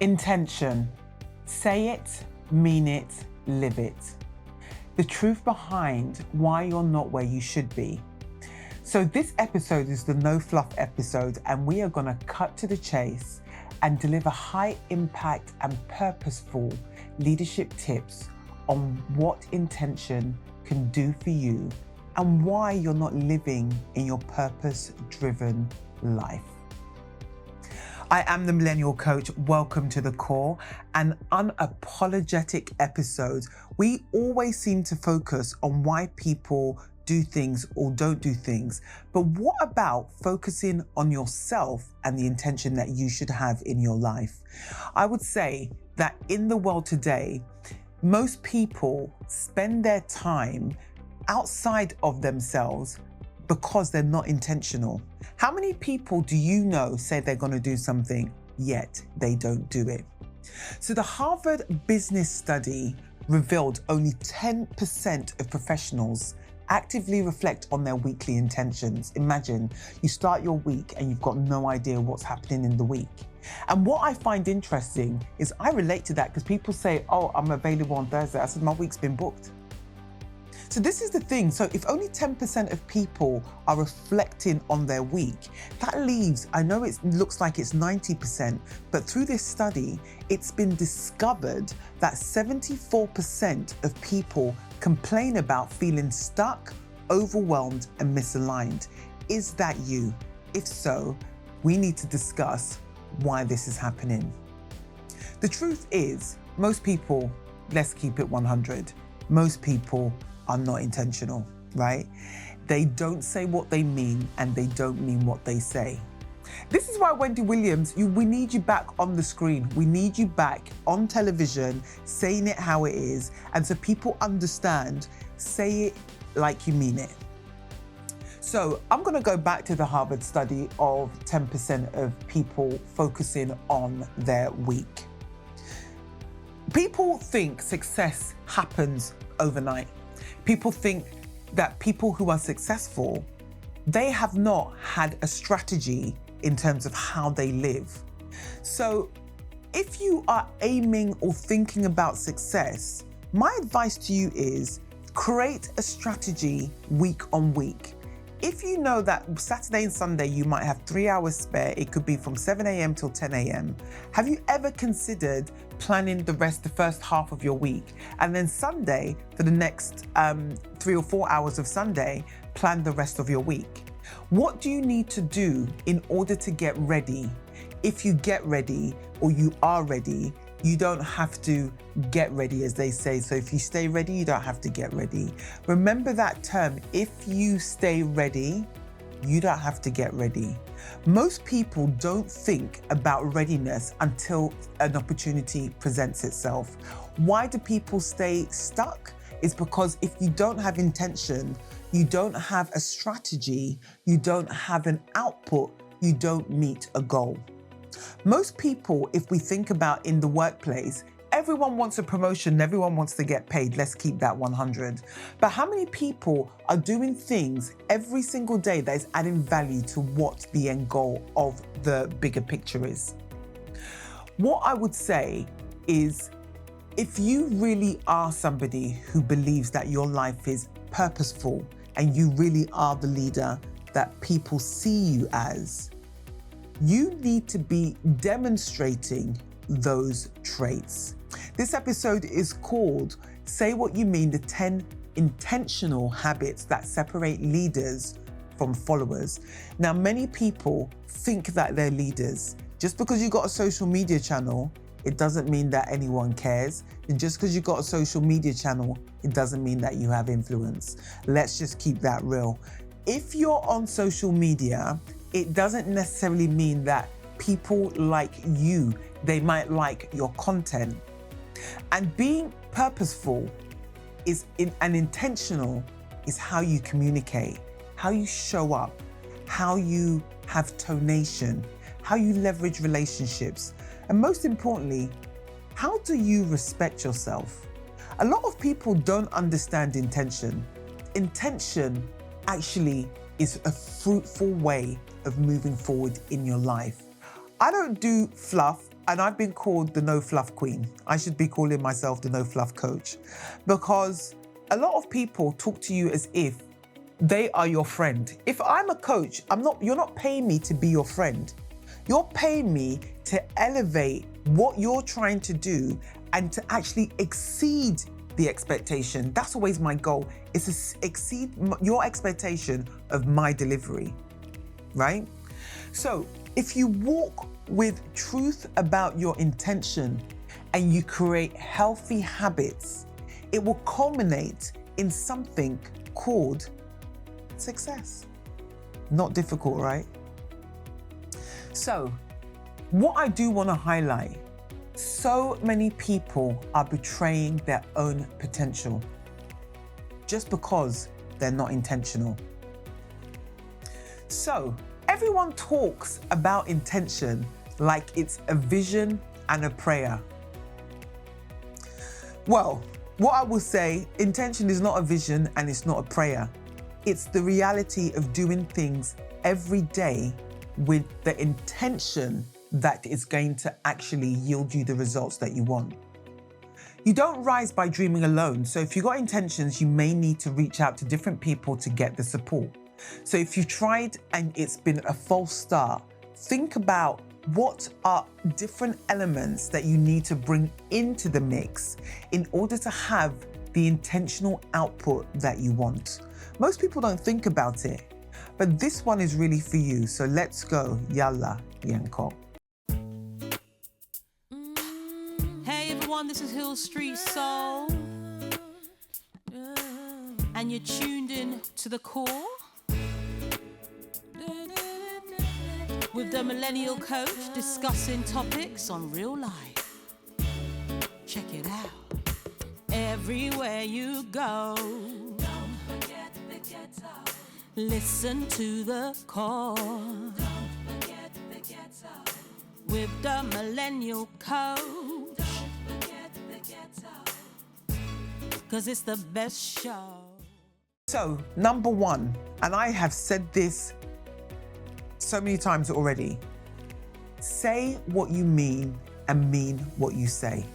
Intention. Say it, mean it, live it. The truth behind why you're not where you should be. So this episode is the no fluff episode, and we are going to cut to the chase and deliver high impact and purposeful leadership tips on what intention can do for you and why you're not living in your purpose-driven life. I am the Millennial Coach. Welcome to the core, an unapologetic episode. We always seem to focus on why people do things or don't do things, but what about focusing on yourself and the intention that you should have in your life? I would say that in the world today, most people spend their time outside of themselves because they're not intentional. How many people do you know say they're going to do something, yet they don't do it? So the Harvard Business Study revealed only 10% of professionals actively reflect on their weekly intentions. Imagine you start your week and you've got no idea what's happening in the week. And what I find interesting is I relate to that because people say, oh, I'm available on Thursday. I said, my week's been booked. So this is the thing. So if only 10% of people are reflecting on their week, that leaves, I know it looks like it's 90%, but through this study, it's been discovered that 74% of people complain about feeling stuck, overwhelmed, and misaligned. Is that you? If so, we need to discuss why this is happening. The truth is, most people, let's keep it 100, most people are not intentional, right? They don't say what they mean and they don't mean what they say. This is why, Wendy Williams, we need you back on the screen. We need you back on television, saying it how it is. And so people understand, say it like you mean it. So I'm going to go back to the Harvard study of 10% of people focusing on their week. People think success happens overnight. People think that people who are successful, they have not had a strategy in terms of how they live. So if you are aiming or thinking about success, my advice to you is create a strategy week on week. If you know that Saturday and Sunday you might have 3 hours spare, it could be from 7 a.m. till 10 a.m. Have you ever considered planning the first half of your week, and then Sunday, for the next 3 or 4 hours of Sunday, plan the rest of your week? What do you need to do in order to get ready? If you get ready or you are ready, you don't have to get ready, as they say. So if you stay ready, you don't have to get ready. Remember that term, if you stay ready, you don't have to get ready. Most people don't think about readiness until an opportunity presents itself. Why do people stay stuck? It's because if you don't have intention, you don't have a strategy, you don't have an output, you don't meet a goal. Most people, if we think about in the workplace, everyone wants a promotion, everyone wants to get paid. Let's keep that 100. But how many people are doing things every single day that is adding value to what the end goal of the bigger picture is? What I would say is, if you really are somebody who believes that your life is purposeful and you really are the leader that people see you as, you need to be demonstrating those traits. This episode is called Say What You Mean, the 10 intentional habits that separate leaders from followers. Now, many people think that they're leaders. Just because you got a social media channel, it doesn't mean that anyone cares. And just because you got a social media channel, it doesn't mean that you have influence. Let's just keep that real. If you're on social media, it doesn't necessarily mean that people like you. They might like your content. And being purposeful and intentional is how you communicate, how you show up, how you have tonation, how you leverage relationships, and most importantly, how do you respect yourself? A lot of people don't understand intention. Intention actually is a fruitful way of moving forward in your life. I don't do fluff. and I've been called the no fluff queen. I should be calling myself the no fluff coach, because a lot of people talk to you as if they are your friend. If I'm a coach, you're not paying me to be your friend. You're paying me to elevate what you're trying to do and to actually exceed the expectation. That's always my goal, is to exceed your expectation of my delivery, right? So if you walk with truth about your intention and you create healthy habits, it will culminate in something called success. Not difficult, right? So, what I do want to highlight, so many people are betraying their own potential just because they're not intentional. So, everyone talks about intention like it's a vision and a prayer. Well, what I will say, intention is not a vision and it's not a prayer. It's the reality of doing things every day with the intention that is going to actually yield you the results that you want. You don't rise by dreaming alone. So if you've got intentions, you may need to reach out to different people to get the support. So if you tried and it's been a false start, think about what are different elements that you need to bring into the mix in order to have the intentional output that you want. Most people don't think about it, but this one is really for you. So let's go. Yalla, Yanko. Hey everyone, this is Hill Street Soul. And you're tuned in to The Core with the Millennial Coach, discussing topics on real life. Check it out. Everywhere you go, don't forget the ghetto. Listen to The Core. Don't forget the ghetto. With the Millennial Coach. Don't forget the ghetto. 'Cause it's the best show. So, number one, and I have said this so many times already, say what you mean and mean what you say.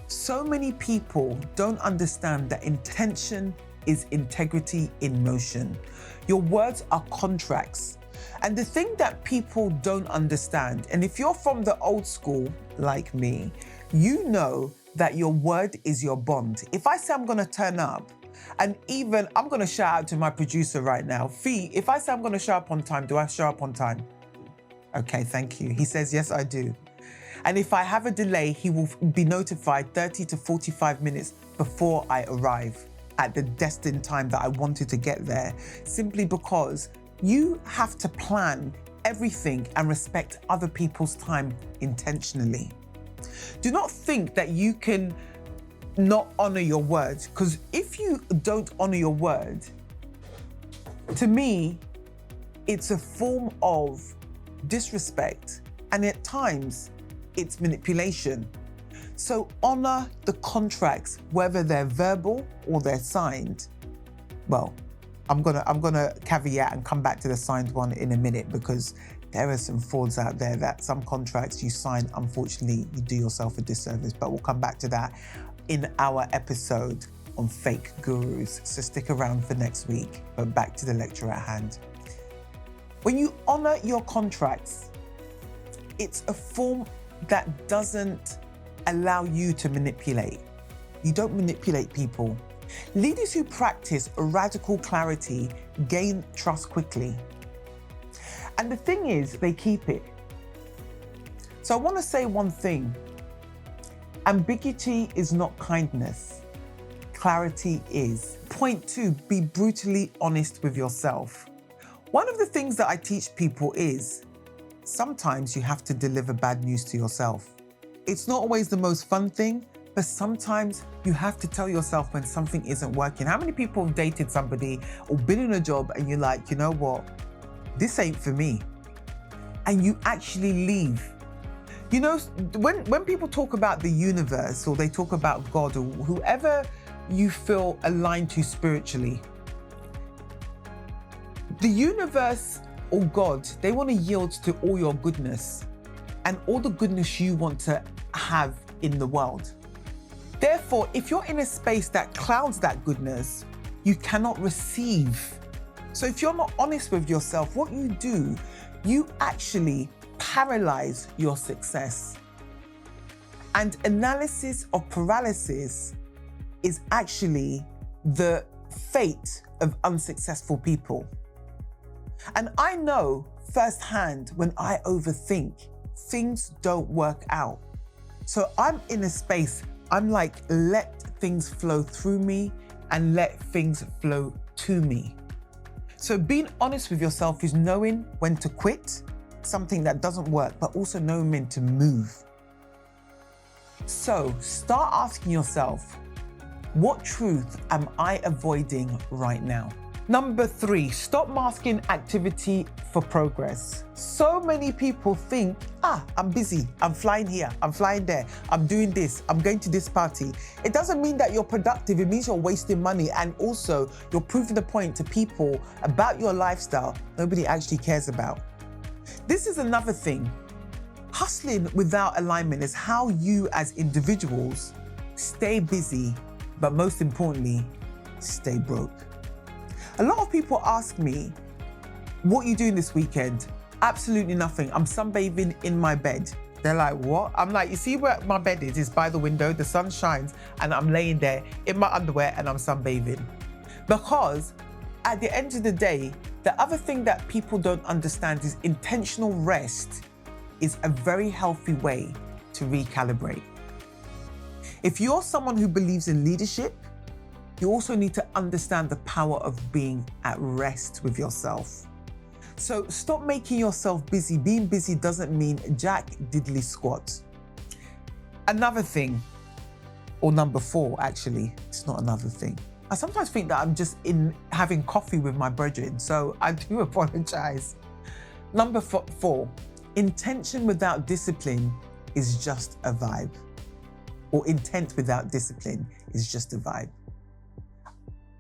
So many people don't understand that intention is integrity in motion. Your words are contracts. And the thing that people don't understand, and if you're from the old school like me, you know that your word is your bond. If I say I'm gonna turn up, and even I'm gonna shout out to my producer right now, Fee, if I say I'm gonna show up on time, do I show up on time? Okay, thank you. He says, yes, I do. And if I have a delay, he will be notified 30 to 45 minutes before I arrive at the destined time that I wanted to get there, simply because you have to plan everything and respect other people's time intentionally. Do not think that you can not honor your word, because if you don't honor your word, to me, it's a form of disrespect, and at times it's manipulation. So honor the contracts, whether they're verbal or they're signed. Well, I'm gonna caveat and come back to the signed one in a minute, because there are some frauds out there that some contracts you sign, unfortunately, you do yourself a disservice, but we'll come back to that in our episode on fake gurus. So stick around for next week, but back to the lecture at hand. When you honor your contracts, it's a form that doesn't allow you to manipulate. You don't manipulate people. Leaders who practice radical clarity gain trust quickly. And the thing is, they keep it. So I want to say one thing. Ambiguity is not kindness. Clarity is. Point 2, be brutally honest with yourself. One of the things that I teach people is sometimes you have to deliver bad news to yourself. It's not always the most fun thing, but sometimes you have to tell yourself when something isn't working. How many people have dated somebody or been in a job and you're like, you know what? This ain't for me. And you actually leave. You know, when people talk about the universe or they talk about God or whoever you feel aligned to spiritually, the universe or God, they want to yield to all your goodness. and all the goodness you want to have in the world. Therefore, if you're in a space that clouds that goodness, you cannot receive. So if you're not honest with yourself, what you do, you actually paralyze your success. And analysis of paralysis is actually the fate of unsuccessful people. And I know firsthand when I overthink, things don't work out. So I'm in a space, I'm like, let things flow through me and let things flow to me. So being honest with yourself is knowing when to quit something that doesn't work, but also knowing when to move. So start asking yourself, what truth am I avoiding right now? Number 3, stop masking activity for progress. So many people think, I'm busy, I'm flying here, I'm flying there, I'm doing this, I'm going to this party. It doesn't mean that you're productive, it means you're wasting money, and also you're proving the point to people about your lifestyle nobody actually cares about. This is another thing. Hustling without alignment is how you as individuals stay busy, but most importantly, stay broke. A lot of people ask me, what are you doing this weekend? Absolutely nothing. I'm sunbathing in my bed. They're like, what? I'm like, you see where my bed is? It's by the window, the sun shines, and I'm laying there in my underwear and I'm sunbathing. Because at the end of the day, the other thing that people don't understand is intentional rest is a very healthy way to recalibrate. If you're someone who believes in leadership, you also need to understand the power of being at rest with yourself. So stop making yourself busy. Being busy doesn't mean jack diddly squat. Another thing, or number 4 actually, it's not another thing. I sometimes think that I'm just in having coffee with my brethren, so I do apologize. Number 4, intention without discipline is just a vibe. Or intent without discipline is just a vibe.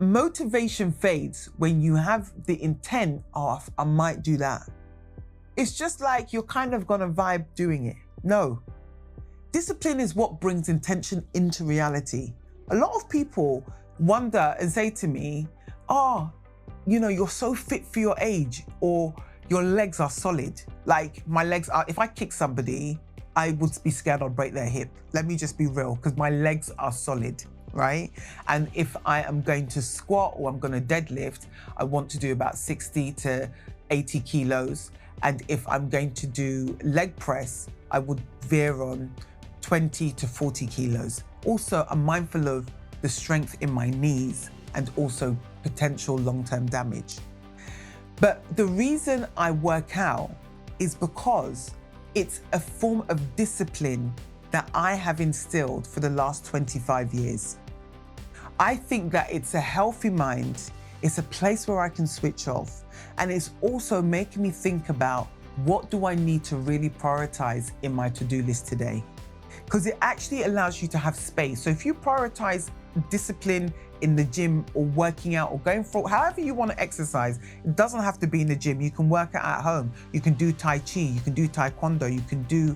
Motivation fades when you have the intent of, I might do that. It's just like you're kind of gonna vibe doing it. No. Discipline is what brings intention into reality. A lot of people wonder and say to me, you're so fit for your age, or your legs are solid. Like my legs are, if I kick somebody, I would be scared I'd break their hip. Let me just be real, because my legs are solid, right? And if I am going to squat or I'm going to deadlift, I want to do about 60 to 80 kilos. And if I'm going to do leg press, I would veer on 20 to 40 kilos. Also, I'm mindful of the strength in my knees and also potential long-term damage. But the reason I work out is because it's a form of discipline that I have instilled for the last 25 years. I think that it's a healthy mind, it's a place where I can switch off, and it's also making me think about what do I need to really prioritize in my to-do list today? Because it actually allows you to have space. So if you prioritize discipline in the gym or working out or going for however you want to exercise, it doesn't have to be in the gym. You can work out at home. You can do Tai Chi, you can do Taekwondo, you can do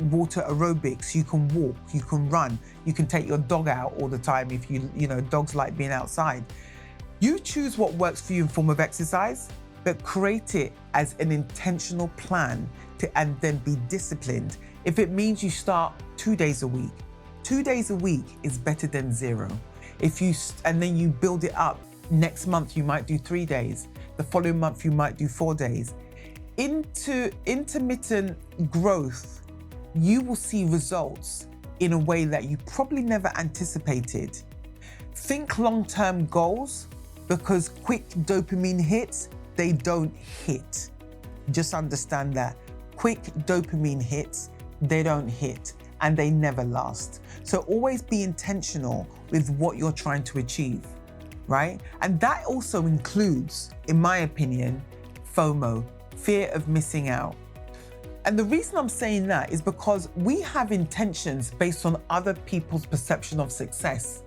water aerobics, you can walk, you can run, you can take your dog out all the time if you know, dogs like being outside. You choose what works for you in form of exercise, but create it as an intentional plan and then be disciplined. If it means you start 2 days a week, 2 days a week is better than 0. And then you build it up. Next month you might do 3 days. The following month you might do 4 days. Into intermittent growth, you will see results in a way that you probably never anticipated. Think long-term goals, because quick dopamine hits, they don't hit. Just understand that. Quick dopamine hits, they don't hit, and they never last. So always be intentional with what you're trying to achieve, right? And that also includes, in my opinion, FOMO, fear of missing out. And the reason I'm saying that is because we have intentions based on other people's perception of success.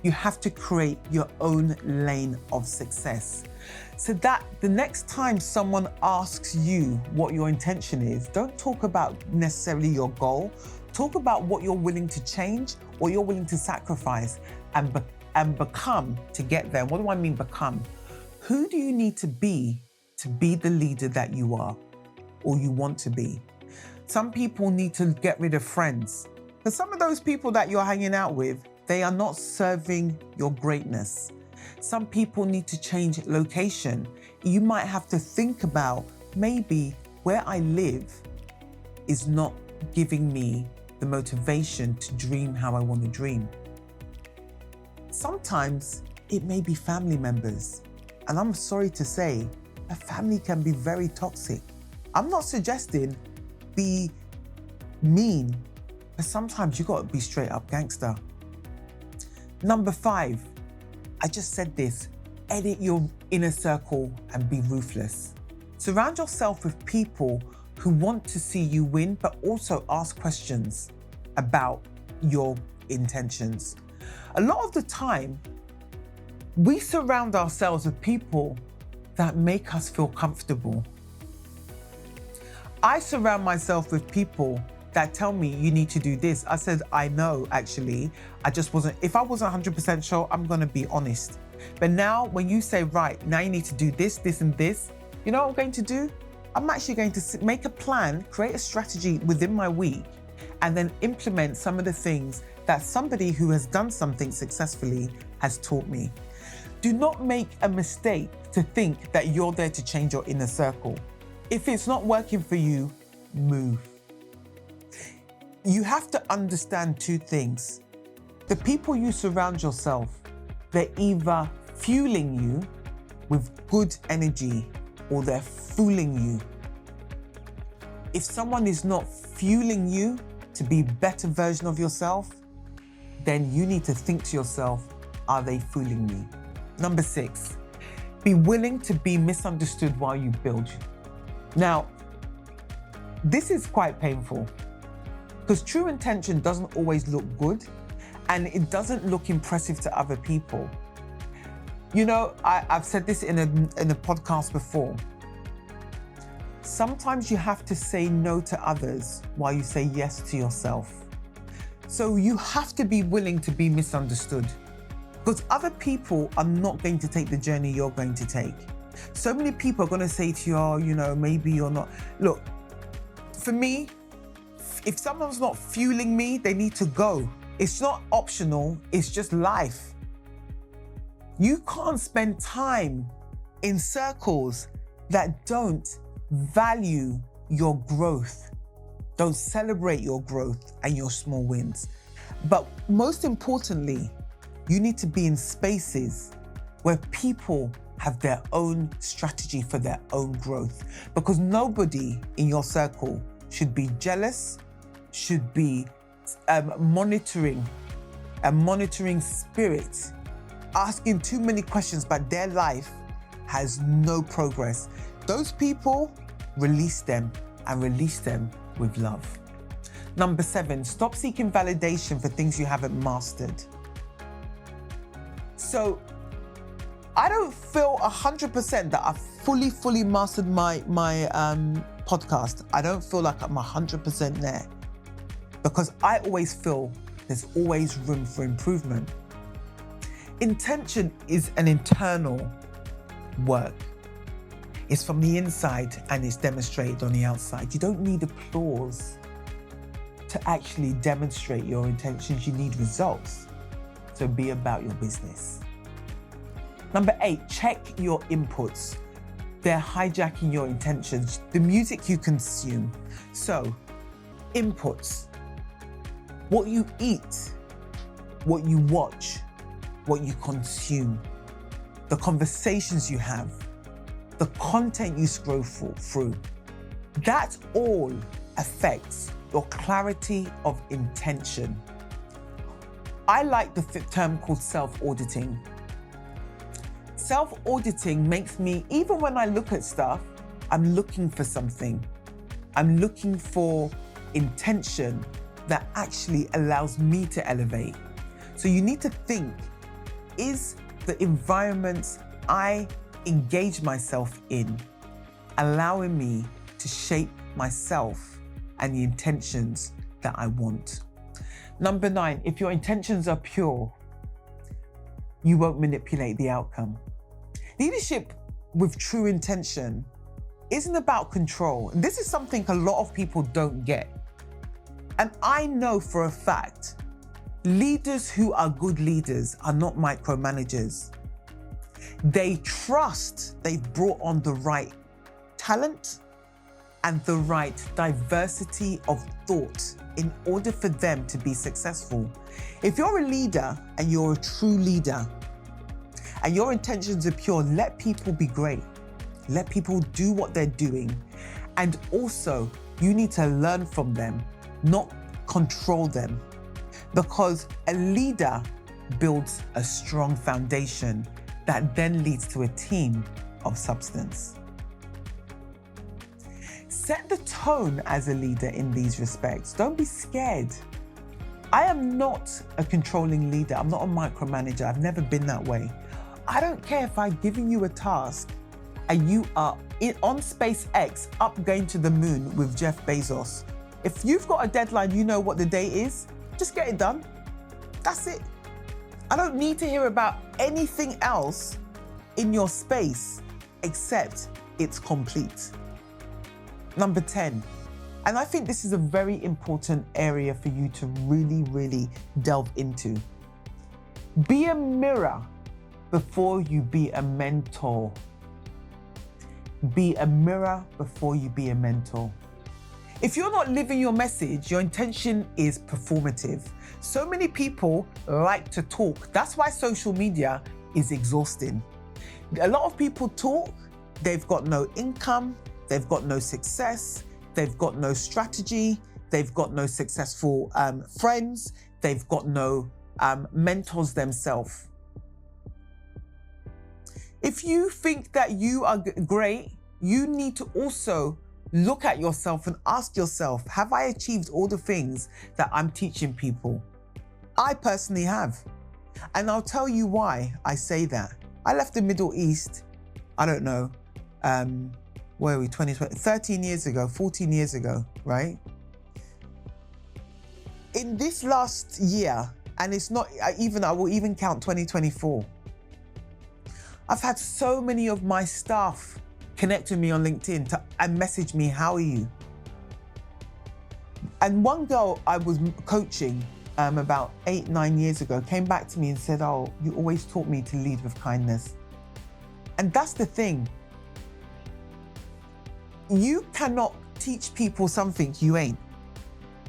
You have to create your own lane of success. So that the next time someone asks you what your intention is, don't talk about necessarily your goal. Talk about what you're willing to change, what you're willing to sacrifice and become to get there. What do I mean become? Who do you need to be the leader that you are or you want to be? Some people need to get rid of friends. Because some of those people that you're hanging out with, they are not serving your greatness. Some people need to change location. You might have to think about maybe where I live is not giving me the motivation to dream how I want to dream. Sometimes it may be family members. And I'm sorry to say, a family can be very toxic. I'm not suggesting be mean, but sometimes you got to be straight up gangster. Number 5, I just said this, edit your inner circle and be ruthless. Surround yourself with people who want to see you win, but also ask questions about your intentions. A lot of the time, we surround ourselves with people that make us feel comfortable. I surround myself with people that tell me you need to do this. I said, I know, actually. If I wasn't 100% sure, I'm gonna be honest. But now when you say, right, now you need to do this, this, and this, you know what I'm going to do? I'm actually going to make a plan, create a strategy within my week, and then implement some of the things that somebody who has done something successfully has taught me. Do not make a mistake to think that you're there to change your inner circle. If it's not working for you, move. You have to understand 2 things. The people you surround yourself, they're either fueling you with good energy or they're fooling you. If someone is not fueling you to be a better version of yourself, then you need to think to yourself, are they fooling me? Number 6, be willing to be misunderstood while you build. Now, this is quite painful because true intention doesn't always look good and it doesn't look impressive to other people. You know, I've said this in a podcast before. Sometimes you have to say no to others while you say yes to yourself. So you have to be willing to be misunderstood because other people are not going to take the journey you're going to take. So many people are going to say to you, oh, you know, maybe you're not. Look, for me, if someone's not fueling me, they need to go. It's not optional, it's just life. You can't spend time in circles that don't value your growth, don't celebrate your growth and your small wins. But most importantly, you need to be in spaces where people have their own strategy for their own growth, because nobody in your circle should be jealous, should be monitoring spirit, asking too many questions, but their life has no progress. Those people, release them and release them with love. Number 7, stop seeking validation for things you haven't mastered. So I don't feel 100% that I've fully mastered my podcast. I don't feel like I'm 100% there because I always feel there's always room for improvement. Intention is an internal work. It's from the inside and it's demonstrated on the outside. You don't need applause to actually demonstrate your intentions. You need results. So be about your business. Number 8, check your inputs. They're hijacking your intentions. The music you consume. So, inputs. What you eat, what you watch, what you consume, the conversations you have, the content you scroll through. That all affects your clarity of intention. I like the term called self-auditing. Self-auditing makes me, even when I look at stuff, I'm looking for something. I'm looking for intention that actually allows me to elevate. So you need to think, is the environment I engage myself in, allowing me to shape myself and the intentions that I want. Number 9, if your intentions are pure, you won't manipulate the outcome. Leadership with true intention isn't about control. And this is something a lot of people don't get. And I know for a fact, leaders who are good leaders are not micromanagers. They trust they've brought on the right talent and the right diversity of thought in order for them to be successful. If you're a leader and you're a true leader and your intentions are pure, let people be great. Let people do what they're doing. And also, you need to learn from them, not control them. Because a leader builds a strong foundation that then leads to a team of substance. Set the tone as a leader in these respects. Don't be scared. I am not a controlling leader. I'm not a micromanager. I've never been that way. I don't care if I've given you a task and you are on SpaceX up going to the moon with Jeff Bezos. If you've got a deadline, you know what the day is, just get it done. That's it. I don't need to hear about anything else in your space except it's complete. Number 10, and I think this is a very important area for you to really, really delve into. Be a mirror before you be a mentor. Be a mirror before you be a mentor. If you're not living your message, your intention is performative. So many people like to talk. That's why social media is exhausting. A lot of people talk, they've got no income, they've got no success, they've got no strategy, they've got no successful friends, they've got no mentors themselves. If you think that you are great, you need to also look at yourself and ask yourself, have I achieved all the things that I'm teaching people? I personally have. And I'll tell you why I say that. I left the Middle East, I don't know, where are we, 13 years ago, 14 years ago, right? In this last year, and it's not even, I will even count 2024, I've had so many of my staff connect with me on LinkedIn and message me, how are you? And one girl I was coaching about 8-9 years ago came back to me and said, oh, you always taught me to lead with kindness. And that's the thing. You cannot teach people something you ain't.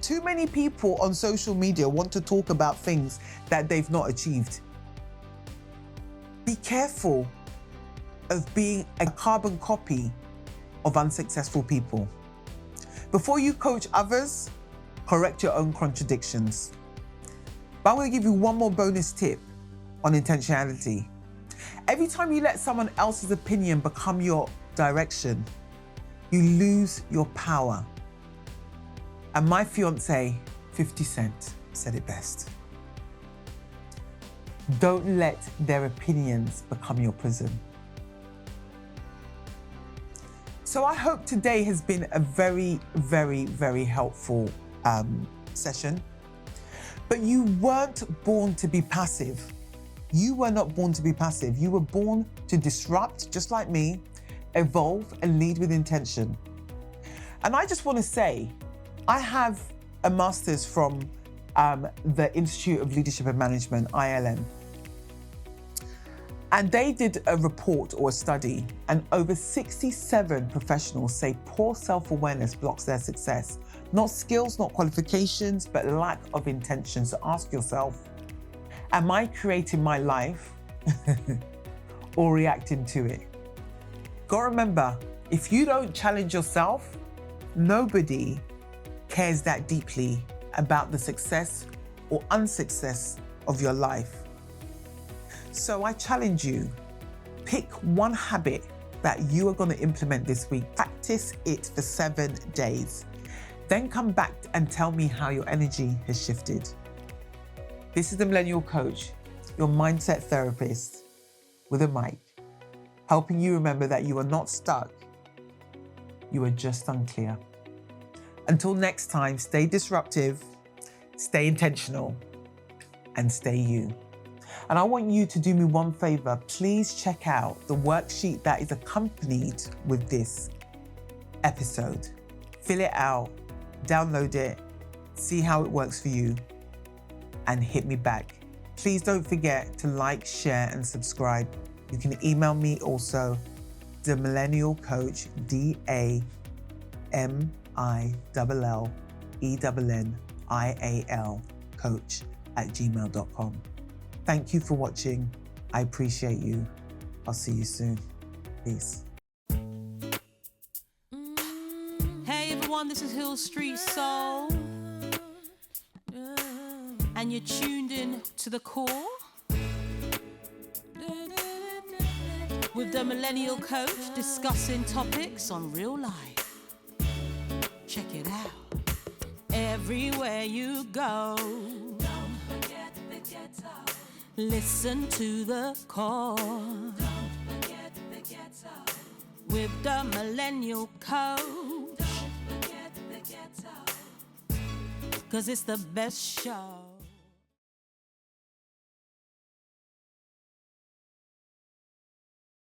Too many people on social media want to talk about things that they've not achieved. Be careful of being a carbon copy of unsuccessful people. Before you coach others, correct your own contradictions. But I'm going to give you one more bonus tip on intentionality. Every time you let someone else's opinion become your direction, you lose your power. And my fiance, 50 Cent, said it best. Don't let their opinions become your prison. So I hope today has been a very, very, very helpful session. But you weren't born to be passive. You were not born to be passive. You were born to disrupt, just like me, evolve and lead with intention. And I just want to say, I have a master's from the Institute of Leadership and Management, ILM. And they did a report or a study, and over 67 professionals say poor self-awareness blocks their success. Not skills, not qualifications, but lack of intention. So ask yourself, am I creating my life or reacting to it? Gotta remember, if you don't challenge yourself, nobody cares that deeply about the success or unsuccess of your life. So I challenge you, pick one habit that you are going to implement this week. Practice it for 7 days. Then come back and tell me how your energy has shifted. This is the Millennial Coach, your mindset therapist with a mic. helping you remember that you are not stuck, you are just unclear. Until next time, stay disruptive, stay intentional, and stay you. And I want you to do me one favor. Please check out the worksheet that is accompanied with this episode. Fill it out, download it, see how it works for you, and hit me back. Please don't forget to like, share, and subscribe. You can email me also, the Millennial Coach, DAMILLENNIAL coach @gmail.com. Thank you for watching. I appreciate you. I'll see you soon. Peace. Hey everyone, this is Hill Street Soul. And you're tuned in to the core with the Millennial Coach, discussing topics on real life. Check it out. Everywhere you go, don't forget the ghetto. Listen to the core. Don't forget the ghetto. With the Millennial Coach. Don't forget the ghetto. 'Cause it's the best show.